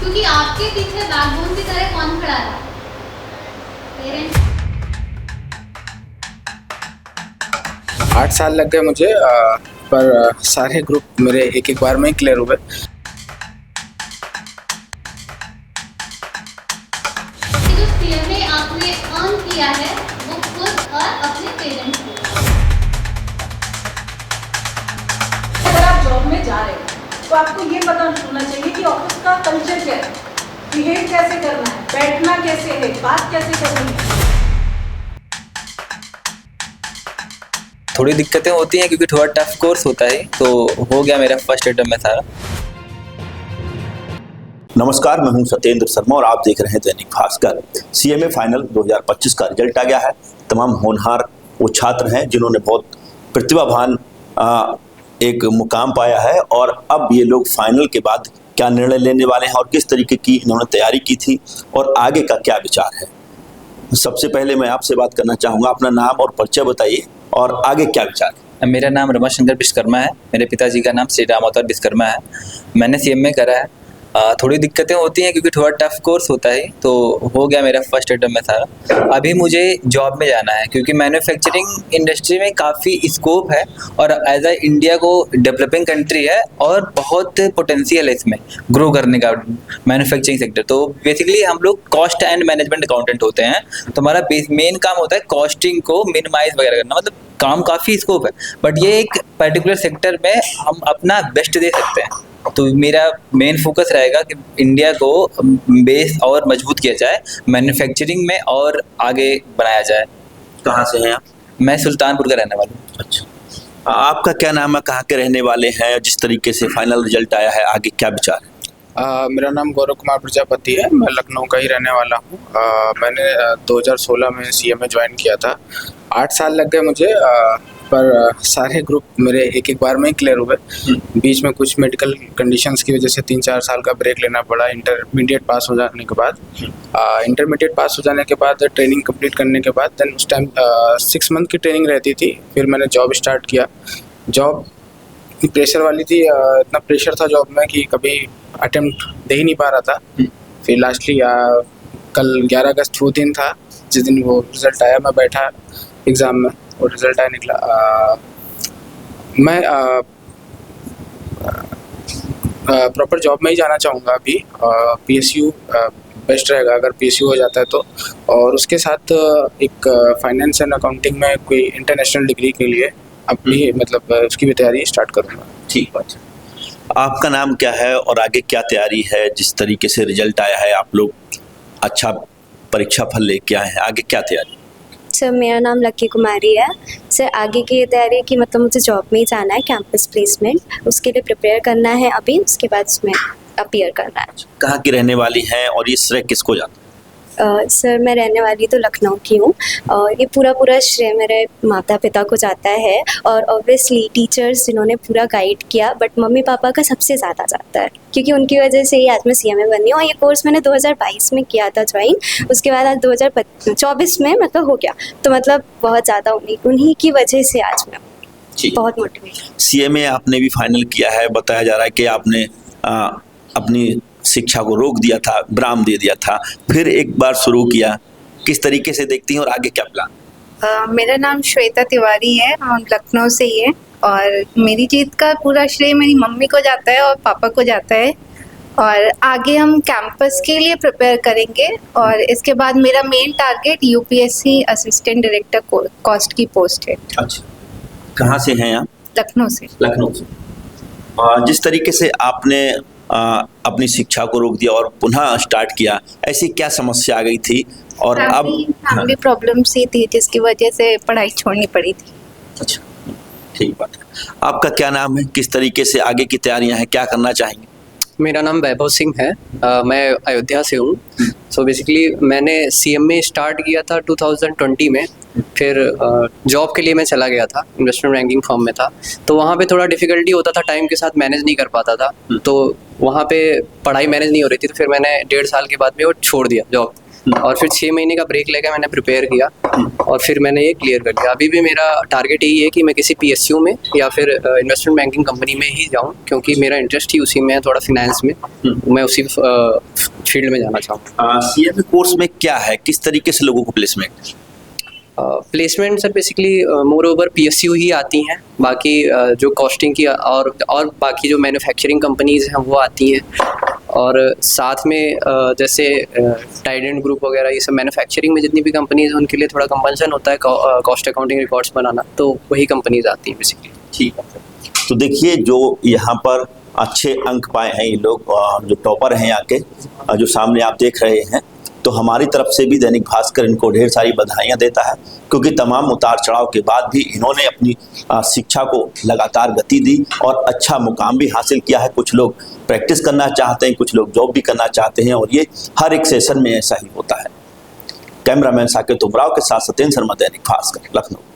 क्योंकि आपके पीछे बैकबोन की तरह कौन खड़ा था? पेरेंट्स। 8 साल लग गए मुझे, पर सारे ग्रुप मेरे एक बार में ही क्लियर हुए। जो सीएमए आपने अर्न किया है वो खुद और अपने पेरेंट्स से। अगर आप जॉब में जा रहे हैं तो आपको ये पता होना चाहिए कि ऑफिस का कल्चर क्या है, बिहेव कैसे करना है, बैठना कैसे है, बात कैसे करनी है। थोड़ी दिक्कतें होती हैं क्योंकि थोड़ा टफ कोर्स होता है, तो हो गया मेरा फर्स्ट अटेम्प्ट में सारा। नमस्कार, मैं हूं सत्येंद्र शर्मा और आप देख रहे हैं दैनिक भास्कर। सीएमए फाइनल 2025 का रिजल्ट आ गया है। तमाम होनहार वो छात्र हैं जिन्होंने बहुत प्रतिभावान एक मुकाम पाया है और अब ये लोग फाइनल के बाद क्या निर्णय लेने वाले हैं और किस तरीके की इन्होंने तैयारी की थी और आगे का क्या विचार है। सबसे पहले मैं आपसे बात करना चाहूँगा, अपना नाम और परिचय बताइए और आगे क्या विचार है। मेरा नाम रमाशंकर विश्वकर्मा है। मेरे पिताजी का नाम श्री राम अवतार विश्वकर्मा है। मैंने सीएमए करा है। थोड़ी दिक्कतें होती हैं क्योंकि थोड़ा टफ कोर्स होता है, तो हो गया मेरा फर्स्ट अटेम्प्ट में सारा। अभी मुझे जॉब में जाना है क्योंकि मैन्युफैक्चरिंग इंडस्ट्री में काफ़ी स्कोप है और एज अ इंडिया को डेवलपिंग कंट्री है और बहुत पोटेंशियल है इसमें ग्रो करने का मैन्युफैक्चरिंग सेक्टर। तो बेसिकली हम लोग कॉस्ट एंड मैनेजमेंट अकाउंटेंट होते हैं, तो हमारा मेन काम होता है कॉस्टिंग को मिनिमाइज वगैरह करना। मतलब काम काफ़ी स्कोप है, बट ये एक पर्टिकुलर सेक्टर में हम अपना बेस्ट दे सकते हैं। तो मेरा मेन फोकस रहेगा कि इंडिया को बेस और मजबूत किया जाए मैन्युफैक्चरिंग में और आगे बनाया जाए। कहाँ से हैं आप? मैं सुल्तानपुर का रहने वाला हूँ। अच्छा, आपका क्या नाम है, कहाँ के रहने वाले हैं? जिस तरीके से फाइनल रिजल्ट आया है, आगे क्या विचार है? मेरा नाम गौरव कुमार प्रजापति है। मैं लखनऊ का ही रहने वाला हूँ। मैंने 2016 में सीएमए ज्वाइन किया था। 8 साल लग गए मुझे, पर सारे ग्रुप मेरे एक बार में ही क्लियर हुए। बीच में कुछ मेडिकल कंडीशंस की वजह से 3-4 साल का ब्रेक लेना पड़ा। इंटरमीडिएट पास हो जाने के बाद ट्रेनिंग कंप्लीट करने के बाद देन उस टाइम 6 मंथ की ट्रेनिंग रहती थी। फिर मैंने जॉब स्टार्ट किया। जॉब प्रेशर वाली थी, इतना प्रेशर था जॉब में कि कभी अटेम्प्ट दे ही नहीं पा रहा था। फिर लास्टली कल 11 अगस्त वो दिन था जिस दिन वो रिज़ल्ट आया। मैं बैठा एग्ज़ाम में और रिज़ल्ट आया निकला। मैं प्रॉपर जॉब में ही जाना चाहूँगा अभी। पीएसयू बेस्ट रहेगा अगर पीएसयू हो जाता है तो। और उसके साथ एक फाइनेंस एंड अकाउंटिंग में कोई इंटरनेशनल डिग्री के लिए अपनी मतलब उसकी भी तैयारी स्टार्ट करूँगा। ठीक बात है। आपका नाम क्या है और आगे क्या तैयारी है? जिस तरीके से रिजल्ट आया है, आप लोग अच्छा परीक्षा फल लेके आए हैं, आगे क्या तैयारी? सर, मेरा नाम लक्की कुमारी है। सर, आगे की ये तैयारी है कि मतलब मुझे जॉब में ही जाना है, कैंपस प्लेसमेंट, उसके लिए प्रिपेयर करना है अभी, उसके बाद उसमें अपीयर करना है। कहाँ की रहने वाली हैं और ये श्रेय किसको जाता है? सर, मैं रहने वाली तो लखनऊ की हूँ और ये पूरा श्रेय मेरे माता पिता को जाता है और ऑब्वियसली टीचर्स जिन्होंने पूरा गाइड किया, बट मम्मी पापा का सबसे ज़्यादा जाता है क्योंकि उनकी वजह से ही आज मैं सीएमए बनी हूँ। और ये कोर्स मैंने 2022 में किया था ज्वाइन, उसके बाद आज 2024 में मतलब हो गया, तो मतलब बहुत ज़्यादा उन्हीं की वजह से आज मैं बहुत मोटिवेटेड। सीएमए आपने भी फाइनल किया है, बताया जा रहा है कि आपने अपनी शिक्षा को रोक दिया था, विराम दे दिया था, फिर एक बार शुरू किया। किस तरीके से देखती हैं और आगे क्या प्लान? मेरा नाम श्वेता तिवारी है और लखनऊ से ही है और मेरी जीत का पूरा श्रेय मेरी मम्मी को जाता है और पापा को जाता है। और आगे हम कैंपस के लिए प्रिपेयर करेंगे और इसके बाद मेरा main target UPSC assistant director cost की पोस्ट है। अच्छा, कहाँ से हैं आप? लखनऊ से। लखनऊ से। जिस तरीके से आपने अपनी शिक्षा को रोक दिया और पुनः स्टार्ट किया, ऐसी क्या समस्या आ गई थी? और अब फैमिली प्रॉब्लम्स ही थी जिसकी वजह से पढ़ाई छोड़नी पड़ी थी। अच्छा, ठीक बात है। आपका क्या नाम है, किस तरीके से आगे की तैयारियां हैं, क्या करना चाहेंगे? मेरा नाम वैभव सिंह है। मैं अयोध्या से हूँ। सो बेसिकली मैंने सीएमए स्टार्ट किया था 2020 में। फिर जॉब के लिए मैं चला गया था, इन्वेस्टमेंट बैंकिंग फर्म में था, तो वहाँ पे थोड़ा डिफ़िकल्टी होता था, टाइम के साथ मैनेज नहीं कर पाता था, तो वहाँ पे पढ़ाई मैनेज नहीं हो रही थी, तो फिर मैंने 1.5 साल के बाद में वो छोड़ दिया जॉब। और फिर 6 महीने का ब्रेक लेकर मैंने प्रिपेयर किया और फिर मैंने ये क्लियर कर लिया। अभी भी मेरा टारगेट यही है कि मैं किसी PSU में या फिर इन्वेस्टमेंट बैंकिंग कंपनी में ही जाऊँ, क्योंकि मेरा इंटरेस्ट ही उसी में है, थोड़ा फिनेंस में। मैं उसी फील्ड में जाना चाहूँ। CMA कोर्स में क्या है, किस तरीके से लोगों को placement? Placement sir basically more over PSU ही आती हैं, बाकी जो कॉस्टिंग की और बाकी जो मैन्युफैक्चरिंग कंपनीज हैं वो आती हैं, और साथ में जैसे टाइडेंट ग्रुप वगैरह ये सब मैन्युफैक्चरिंग में जितनी भी कंपनीज हैं उनके लिए थोड़ा कंपल्सन होता है कॉस्ट अकाउंटिंग रिकॉर्ड्स बनाना, तो वही कंपनीज आती हैं बेसिकली। ठीक है, तो देखिए जो यहाँ पर अच्छे अंक पाए हैं ये लोग, जो टॉपर हैं यहाँ के, जो सामने आप देख रहे हैं, तो हमारी तरफ से भी दैनिक भास्कर इनको ढेर सारी बधाइयाँ देता है, क्योंकि तमाम उतार चढ़ाव के बाद भी इन्होंने अपनी शिक्षा को लगातार गति दी और अच्छा मुकाम भी हासिल किया है। कुछ लोग प्रैक्टिस करना चाहते हैं, कुछ लोग जॉब भी करना चाहते हैं, और ये हर एक सेशन में ऐसा ही होता है। कैमरामैन साकेत उमराव के साथ सत्येंद्र शर्मा, दैनिक भास्कर, लखनऊ।